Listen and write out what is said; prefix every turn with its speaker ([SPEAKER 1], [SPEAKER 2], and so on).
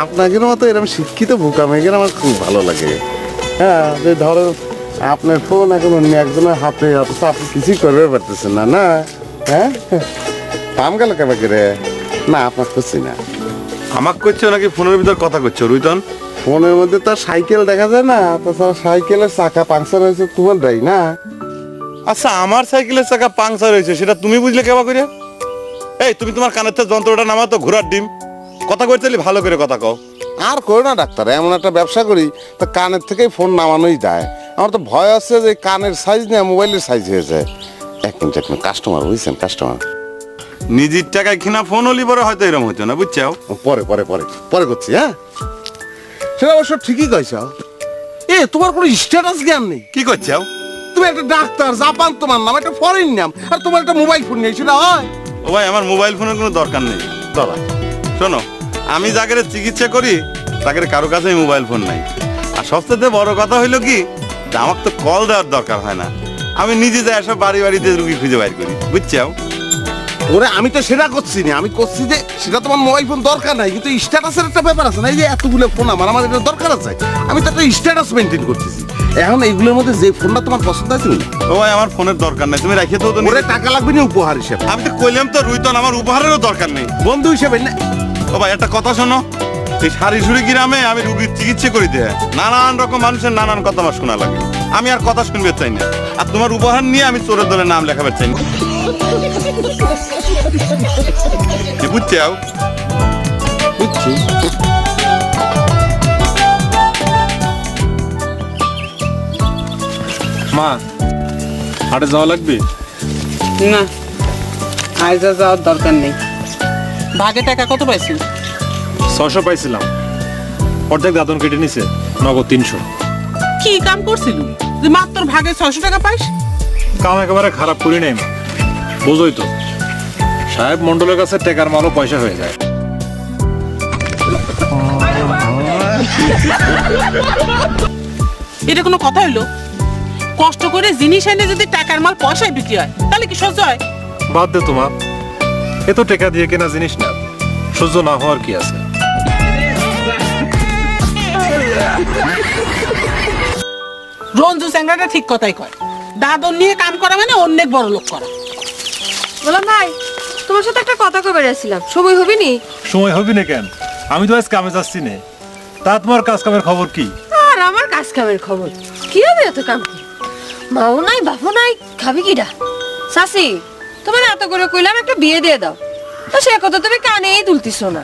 [SPEAKER 1] আপনাকে মতো এরকম শিক্ষিত বোকা মেয়েকে আমার খুব ভালো লাগে। হ্যাঁ, যে ধরো আপনার ফোন এখন অন্য একজনের হাতে, অথচ আপনি কিছুই করবে পারতেছেন না। না হ্যাঁ, পাম গেল কেবাকে রে? না, আপনার করছি না।
[SPEAKER 2] আমাক করছো নাকি ফোনের ভিতর কথা করছো রুইতন?
[SPEAKER 1] ফোনের মধ্যে তো আর সাইকেল দেখা যায় না, তাছাড়া সাইকেলের চাকা পাংচার হয়েছে তোমার দায়ী না।
[SPEAKER 2] আচ্ছা, আমার সাইকেলের চাকা পাংচার হয়েছে সেটা তুমি বুঝলে কেবা করে? এই তুমি তোমার কানের থেকে যন্ত্রটা নামা তো, ঘোড়ার ডিম। কথা কইতে ভালো করে কথা কও।
[SPEAKER 1] আর করো না ডাক্তার, এমন একটা ব্যবসা করি তো কানের থেকেই ফোন নামানোই যায়। আমার তো ভয় আছে যে কানের সাইজ না মোবাইলের সাইজ হয়ে যায়। এক মিনিট কাস্টমার, বুঝছেন? কাস্টমার
[SPEAKER 2] নিজের টাকায় কিনা ফোন হলি পরে হয়তো এরকম হতো না, বুঝছো?
[SPEAKER 1] পরে পরে পরে পরে করছি। হ্যাঁ, সেটা অবশ্য ঠিকই কইছ। তোমার কোনো স্ট্যাটাস জ্ঞান নেই।
[SPEAKER 2] কি করছো?
[SPEAKER 1] তুমি একটা ডাক্তার, জাপান তোমার নাম, একটা ফরেন নাম, আর তোমার একটা মোবাইল ফোন নেই, সেটা হয়?
[SPEAKER 2] ও ভাই, আমার মোবাইল ফোনের কোনো দরকার নেই।
[SPEAKER 1] দাদা
[SPEAKER 2] শোনো, আমি যাকে চিকিৎসা করি তাকে কারো কাছেই মোবাইল ফোন নাই। আর সবচেয়ে বড় কথা হইলো কি, যে আমার তো কল দেওয়ার দরকার হয় না। আমি নিজে যাই এসব বাড়ি বাড়িতে রুগী খুঁজে বাইর করি, বুঝছো?
[SPEAKER 1] ওরে আমি তো সেটা করছি না, আমি করছি যে সেটা তোমার মোবাইল ফোন দরকার নাই, কিন্তু স্ট্যাটাসের একটা ব্যাপার আছে না। এই যে এতগুলো ফোন আমার এটা দরকার আছে, আমি তো একটা স্ট্যাটাস মেনটেন করতেছি। এখন এইগুলোর মধ্যে যে ফোনটা তোমার পছন্দ আছে না?
[SPEAKER 2] ও ভাই, আমার ফোনের দরকার নাই, তুমি রাখিয়ে তো।
[SPEAKER 1] ওরে টাকা লাগবে না উপহার হিসেবে।
[SPEAKER 2] আমি তো কইলাম তো রুইতন, আমার উপহারেরও দরকার নেই,
[SPEAKER 1] বন্ধু হিসেবে না।
[SPEAKER 2] ও ভাই, একটা কথা শোনো, এই সারিসুরি গ্রামে আমি রুগীর চিকিৎসা করি দেয় নানান রকম মানুষের নানান কথা আমার শোনা লাগে। আমি আর কথা শুনবে চাই না। আর তোমার উপহার নিয়ে আমি চোরের দলে নাম লেখাবে চাই না, বুঝছো?
[SPEAKER 1] বুঝছি।
[SPEAKER 3] মা, হাটে যাওয়া লাগবে?
[SPEAKER 4] না, আজ আর যাওয়ার দরকার নেই। ভাগে টাকা কত পাইছি?
[SPEAKER 3] 600 পাইছিলাম, অর্ধেক দাদন কেটে নিছে, নগদ 300।
[SPEAKER 4] কি কাম করছিল যে মাত্র ভাগে 600 টাকা পাইস?
[SPEAKER 3] কাম একেবারে খারাপ করি নাই মা, বোঝই তো, সাহেব মন্ডলের কাছে টেকার মালও পয়সা হয়ে যায়।
[SPEAKER 4] এটা কোনো কথা হইলো? কষ্ট করে জিনিস এনে যদি টাকার মাল পয়সায় বিক্রি হয় তাহলে কি সহ্য হয়?
[SPEAKER 3] বাদ দে তোমার, এত টাকা দিয়ে কেনা জিনিস না, সহ্য না হওয়ার কি আছে?
[SPEAKER 4] রঞ্জু চ্যাংড়াটা ঠিক কথাই কয়, দাদন নিয়ে কাম করা মানে অনেক বড় লোক করা।
[SPEAKER 5] বললাম ভাই, তোমার সাথে একটা কথা কবে আসছিলাম, সময় হবে নি?
[SPEAKER 3] সময় হবে না কেন? আমি তো আজ কামে যাচ্ছি না। তা তোমার কাজ কামের খবর কি?
[SPEAKER 5] আর আমার কাজ কামের খবর কি হবে? এত কাম কি, মাও নাই বাপও নাই, খাবি কিডা? শাসি, তোমার এত করে কইলাম একটা বিয়ে দিয়ে দাও, তো সে কথা তুমি কানেই তুলতিস না।